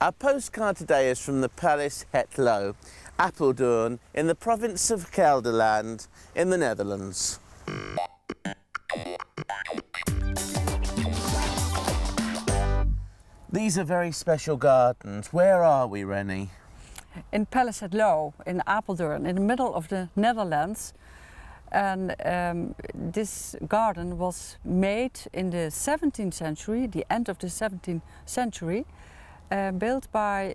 Our postcard today is from the Palace Hetloo Apeldoorn in the province of Gelderland in the Netherlands. These are very special gardens. Where are we, Rennie? In Palace Hetloo in Apeldoorn, in the middle of the Netherlands. And this garden was made in the 17th century, the end of the 17th century, built by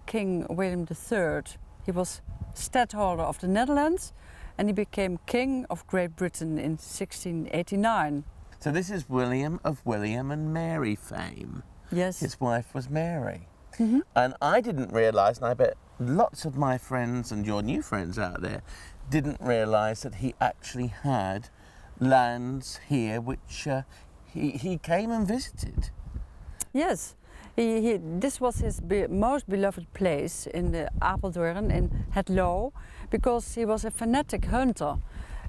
King William III. He was stadholder of the Netherlands and he became King of Great Britain in 1689. So this is William of William and Mary fame. Yes. His wife was Mary. Mm-hmm. And I didn't realise, and I bet lots of my friends and your new friends out there didn't realise that he actually had lands here which he came and visited. Yes, this was his most beloved place in the Apeldoorn in Hetloo, because he was a fanatic hunter.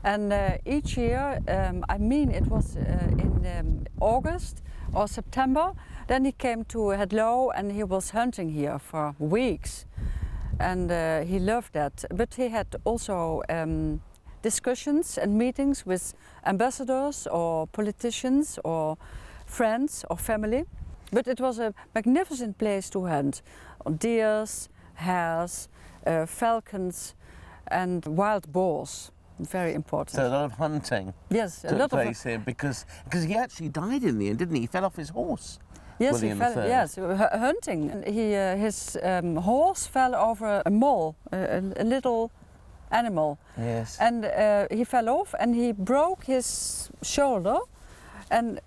And each year, I mean it was in August or September, then he came to Hetloo and he was hunting here for weeks. And he loved that. But he had also discussions and meetings with ambassadors or politicians or friends or family. But it was a magnificent place to hunt. Deers, hares, falcons and wild boars. Very important. So a lot of hunting took place here because he actually died in the end, didn't he? He fell off his horse. Yes, William he fell. III. Yes, hunting. And his horse fell over a mole, a little animal. Yes. And he fell off and he broke his shoulder. And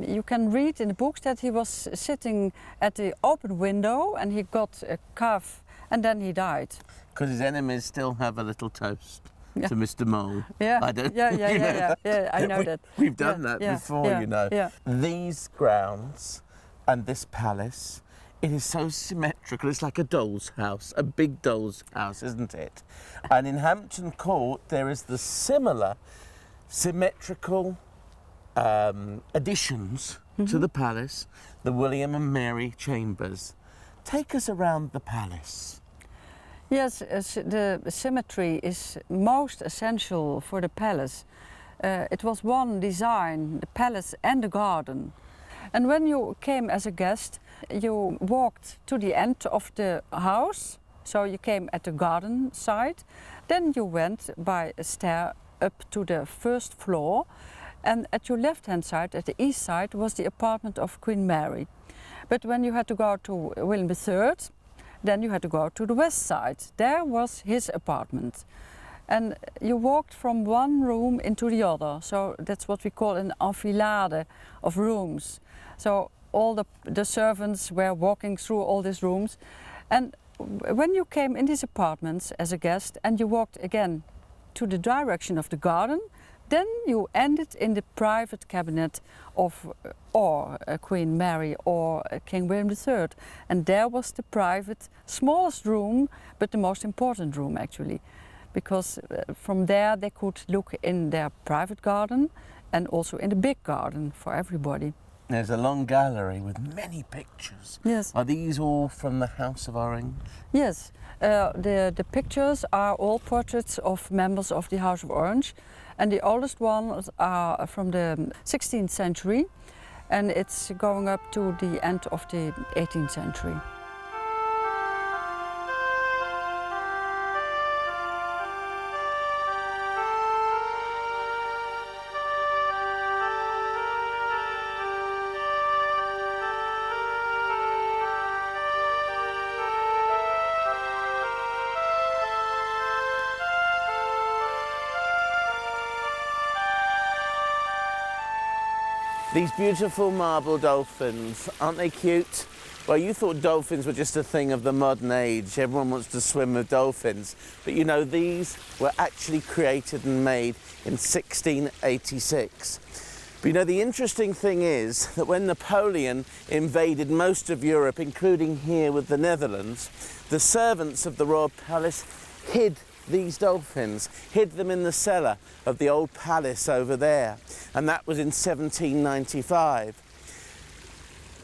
you can read in the books that he was sitting at the open window and he got a cough and then he died. Because his enemies still have a little toast. To Mr. Mole. Yeah. I don't. Yeah. I know that. We've done that before, you know. Yeah. These grounds and this palace, it is so symmetrical. It's like a doll's house, a big doll's house, isn't it? And in Hampton Court, there is the similar symmetrical additions to the palace, the William and Mary chambers. Take us around the palace. Yes, the symmetry is most essential for the palace. It was one design, the palace and the garden. And when you came as a guest, you walked to the end of the house, so you came at the garden side. Then you went by a stair up to the first floor, and at your left-hand side, at the east side, was the apartment of Queen Mary. But when you had to go to William III, then you had to go to the west side. There was his apartment. And you walked from one room into the other. So that's what we call an enfilade of rooms. So all the servants were walking through all these rooms. And when you came in these apartments as a guest and you walked again to the direction of the garden, then you ended in the private cabinet of Queen Mary or King William III. And there was the private, smallest room, but the most important room actually. Because from there they could look in their private garden and also in the big garden for everybody. There's a long gallery with many pictures. Yes. Are these all from the House of Orange? Yes. The pictures are all portraits of members of the House of Orange. And the oldest ones are from the 16th century. And it's going up to the end of the 18th century. These beautiful marble dolphins, aren't they cute? Well, you thought dolphins were just a thing of the modern age. Everyone wants to swim with dolphins. But you know, these were actually created and made in 1686. But you know, the interesting thing is that when Napoleon invaded most of Europe, including here with the Netherlands, the servants of the royal palace hid these dolphins, hid them in the cellar of the old palace over there. And that was in 1795.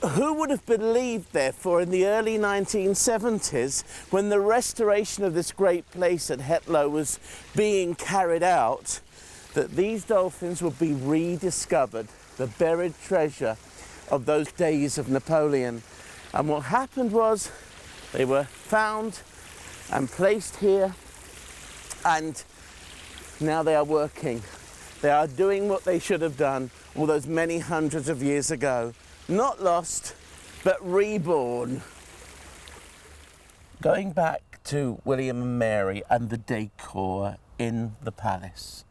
who would have believed, therefore, in the early 1970s, when the restoration of this great place at Hetloo was being carried out, that these dolphins would be rediscovered, the buried treasure of those days of Napoleon. And what happened was they were found and placed here, and now they are working. They are doing what they should have done all those many hundreds of years ago. Not lost, but reborn. Going back to William and Mary and the decor in the palace,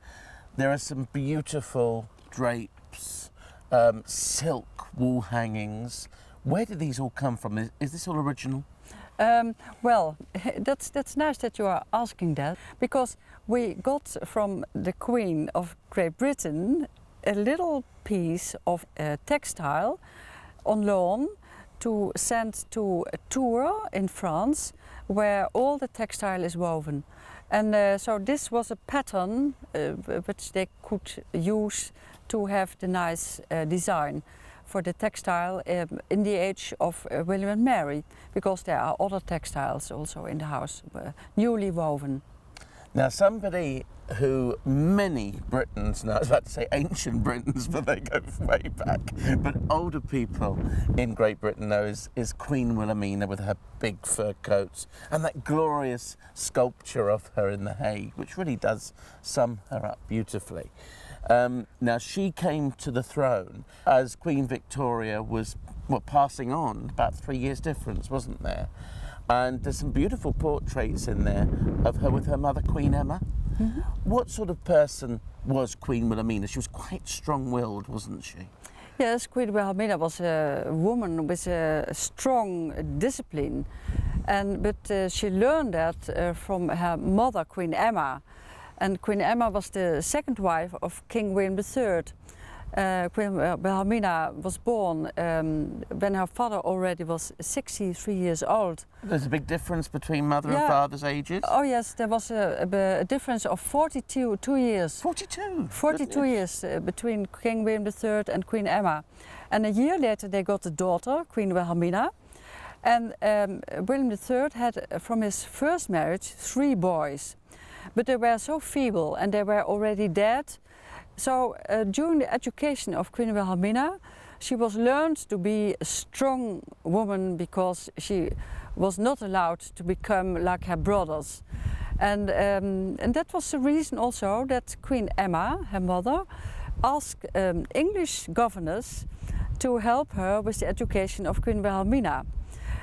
there are some beautiful drapes, silk wall hangings. Where did these all come from? Is this all original? Well, that's nice that you are asking that, because we got from the Queen of Great Britain a little piece of textile on loan to send to Tours in France, where all the textile is woven. And so this was a pattern which they could use to have the nice design for the textile in the age of William and Mary, because there are other textiles also in the house, newly woven. Now, somebody who many Britons know, I was about to say ancient Britons, but they go way back, but older people in Great Britain know is Queen Wilhelmina with her big fur coats and that glorious sculpture of her in The Hague, which really does sum her up beautifully. Now, she came to the throne as Queen Victoria was passing on, about 3 years difference, wasn't there? And there's some beautiful portraits in there of her with her mother, Queen Emma. Mm-hmm. What sort of person was Queen Wilhelmina? She was quite strong-willed, wasn't she? Yes, Queen Wilhelmina was a woman with a strong discipline, but she learned that from her mother, Queen Emma. And Queen Emma was the second wife of King William III. Queen Wilhelmina was born when her father already was 63 years old. There's a big difference between mother and father's ages? Oh yes, there was a difference of 42 years. 42? 42 years between King William III and Queen Emma. And a year later they got a daughter, Queen Wilhelmina. And William III had, from his first marriage, 3 boys. But they were so feeble and they were already dead. So during the education of Queen Wilhelmina, she was learned to be a strong woman because she was not allowed to become like her brothers. And that was the reason also that Queen Emma, her mother, asked English governess to help her with the education of Queen Wilhelmina.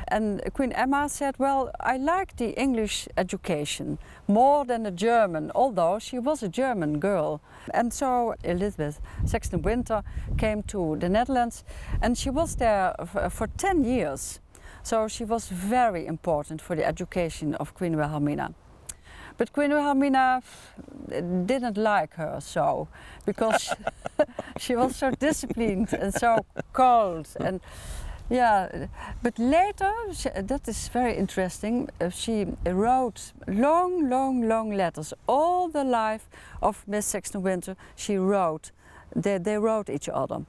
And Queen Emma said, well, I like the English education more than the German, although she was a German girl. And so Elizabeth Saxon-Winter came to the Netherlands, and she was there for 10 years. So she was very important for the education of Queen Wilhelmina. But Queen Wilhelmina didn't like her so, because she was so disciplined and so cold. And yeah, but later, that is very interesting, she wrote long letters. All the life of Miss Saxon-Winter, she wrote. They wrote each other.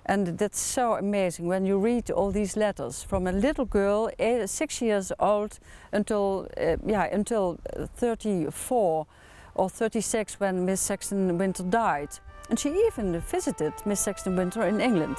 And that's so amazing when you read all these letters from a little girl, 6 years old, until 34 or 36 when Miss Saxon-Winter died. And she even visited Miss Saxon-Winter in England.